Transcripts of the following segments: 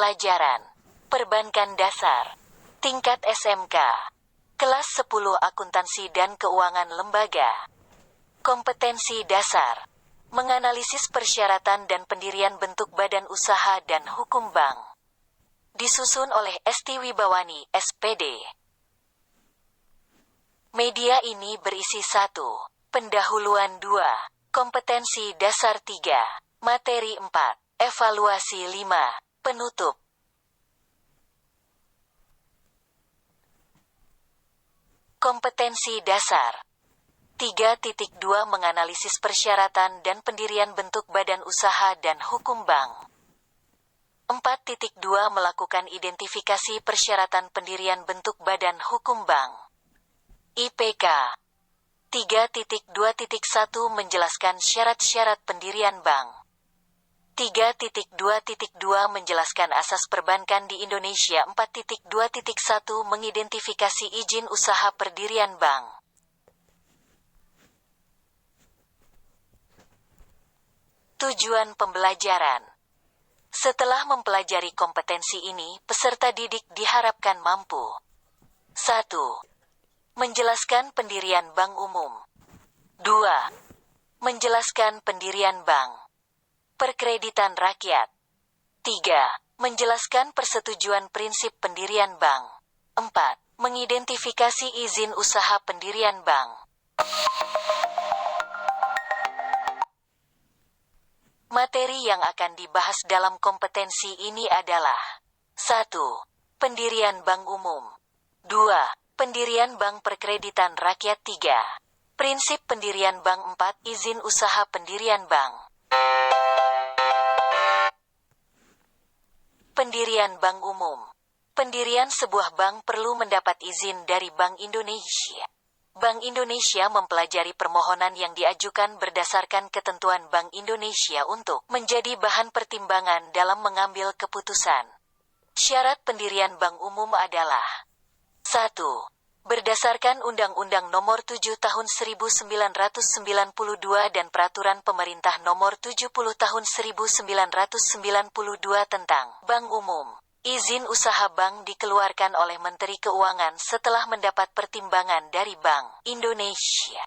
Pelajaran Perbankan Dasar Tingkat SMK Kelas 10 Akuntansi dan Keuangan Lembaga. Kompetensi dasar menganalisis persyaratan dan pendirian bentuk badan usaha dan hukum bank. Disusun oleh Esti Wibawani, SPD. Media ini berisi 1. Pendahuluan 2. Kompetensi dasar 3. Materi 4. Evaluasi 5. Penutup. Kompetensi dasar 3.2 Menganalisis persyaratan dan pendirian bentuk badan usaha dan hukum bank. 4.2 Melakukan identifikasi persyaratan pendirian bentuk badan hukum bank. IPK 3.2.1 Menjelaskan syarat-syarat pendirian bank. 3.2.2 Menjelaskan asas perbankan di Indonesia. 4.2.1 Mengidentifikasi izin usaha pendirian bank. Tujuan pembelajaran. Setelah mempelajari kompetensi ini, peserta didik diharapkan mampu 1. Menjelaskan pendirian bank umum. 2. Menjelaskan pendirian bank perkreditan rakyat. 3. Menjelaskan persetujuan prinsip pendirian bank. 4. Mengidentifikasi izin usaha pendirian bank. Materi yang akan dibahas dalam kompetensi ini adalah 1. Pendirian bank umum. 2. Pendirian bank perkreditan rakyat. 3. Prinsip pendirian bank. 4. Izin usaha pendirian bank. Pendirian bank umum. Pendirian sebuah bank perlu mendapat izin dari Bank Indonesia. Bank Indonesia mempelajari permohonan yang diajukan berdasarkan ketentuan Bank Indonesia untuk menjadi bahan pertimbangan dalam mengambil keputusan. Syarat pendirian bank umum adalah 1. Berdasarkan Undang-Undang Nomor 7 Tahun 1992 dan Peraturan Pemerintah Nomor 70 Tahun 1992 tentang Bank Umum. Izin usaha bank dikeluarkan oleh Menteri Keuangan setelah mendapat pertimbangan dari Bank Indonesia.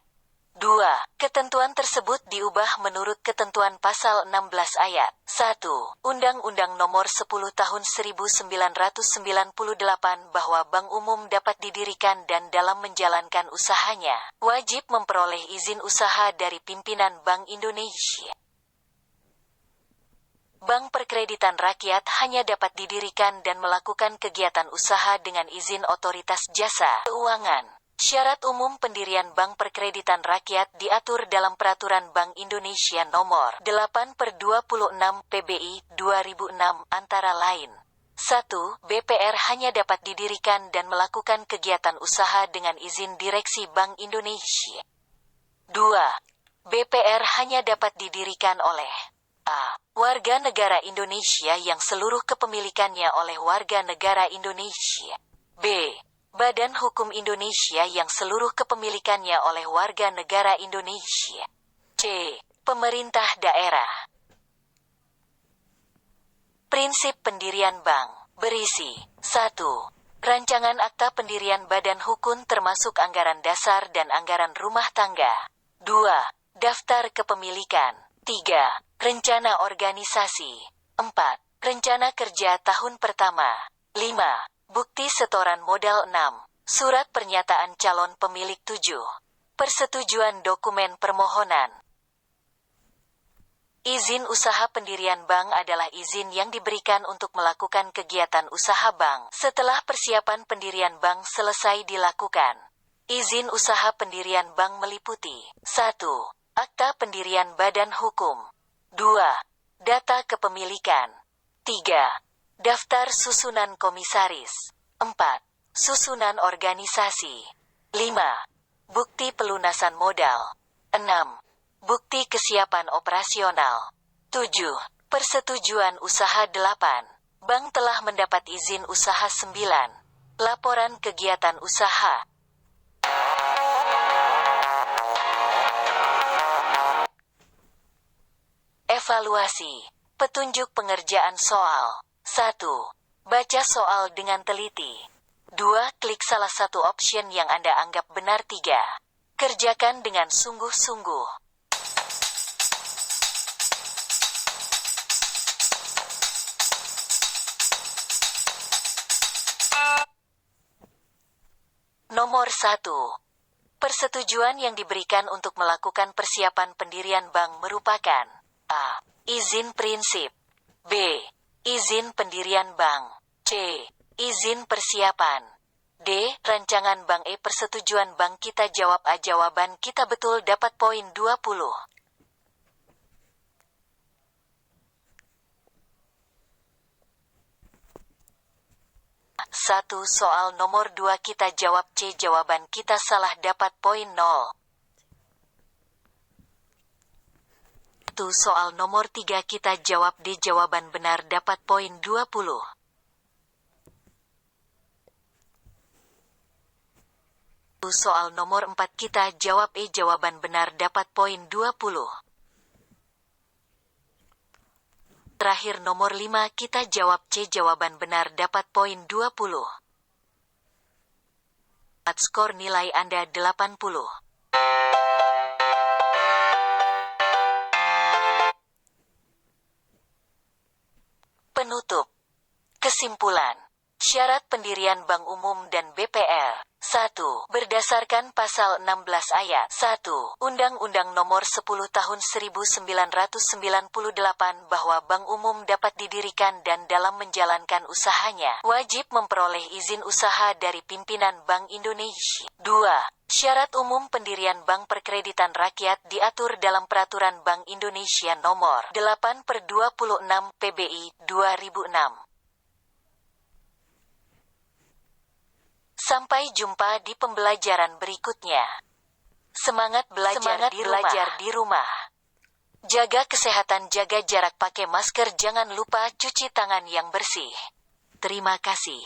2. Ketentuan tersebut diubah menurut ketentuan pasal 16 ayat 1 Undang-Undang Nomor 10 Tahun 1998 bahwa bank umum dapat didirikan dan dalam menjalankan usahanya wajib memperoleh izin usaha dari pimpinan Bank Indonesia. Bank perkreditan rakyat hanya dapat didirikan dan melakukan kegiatan usaha dengan izin Otoritas Jasa Keuangan. Syarat umum pendirian bank perkreditan rakyat diatur dalam Peraturan Bank Indonesia Nomor 8/26 PBI 2006 antara lain. 1. BPR hanya dapat didirikan dan melakukan kegiatan usaha dengan izin Direksi Bank Indonesia. 2. BPR hanya dapat didirikan oleh A. Warga negara Indonesia yang seluruh kepemilikannya oleh warga negara Indonesia. B. Badan Hukum Indonesia yang seluruh kepemilikannya oleh warga negara Indonesia. C. Pemerintah daerah. Prinsip pendirian bank berisi 1. Rancangan akta pendirian badan hukum termasuk anggaran dasar dan anggaran rumah tangga. 2. Daftar kepemilikan. 3. Rencana organisasi. 4. Rencana kerja tahun pertama. 5. Bukti setoran modal. 6. Surat pernyataan calon pemilik. 7. Persetujuan dokumen permohonan. Izin usaha pendirian bank adalah izin yang diberikan untuk melakukan kegiatan usaha bank setelah persiapan pendirian bank selesai dilakukan. Izin usaha pendirian bank meliputi 1. Akta pendirian badan hukum. 2. Data kepemilikan. 3. Daftar susunan komisaris. 4. Susunan organisasi. 5. Bukti pelunasan modal. 6. Bukti kesiapan operasional. 7. Persetujuan usaha. 8. Bank telah mendapat izin usaha. 9. Laporan kegiatan usaha. Evaluasi. Petunjuk pengerjaan soal. 1. Baca soal dengan teliti. 2. Klik salah satu option yang Anda anggap benar. 3. Kerjakan dengan sungguh-sungguh. Nomor 1. Persetujuan yang diberikan untuk melakukan persiapan pendirian bank merupakan A. Izin prinsip, B. Izin pendirian bank, C. Izin persiapan, D. Rancangan bank. Persetujuan bank kita. Jawab A. Jawaban kita betul, dapat poin 20. 1. Soal nomor 2 kita jawab C. Jawaban kita salah, dapat poin 0. 1. Soal nomor 3 kita jawab D. Jawaban benar, dapat poin 20. 1. Soal nomor 4 kita jawab E. Jawaban benar, dapat poin 20. Terakhir nomor 5 kita jawab C. Jawaban benar, dapat poin 20. Skor nilai Anda 80. Penutup. Kesimpulan. Syarat pendirian Bank Umum dan BPR. 1. Berdasarkan pasal 16 ayat 1 Undang-Undang Nomor 10 Tahun 1998 bahwa Bank Umum dapat didirikan dan dalam menjalankan usahanya wajib memperoleh izin usaha dari pimpinan Bank Indonesia. 2. Syarat umum pendirian Bank Perkreditan Rakyat diatur dalam Peraturan Bank Indonesia Nomor 8/26 PBI 2006. Sampai jumpa di pembelajaran berikutnya. Semangat belajar di rumah. Jaga kesehatan, jaga jarak, pakai masker, jangan lupa cuci tangan yang bersih. Terima kasih.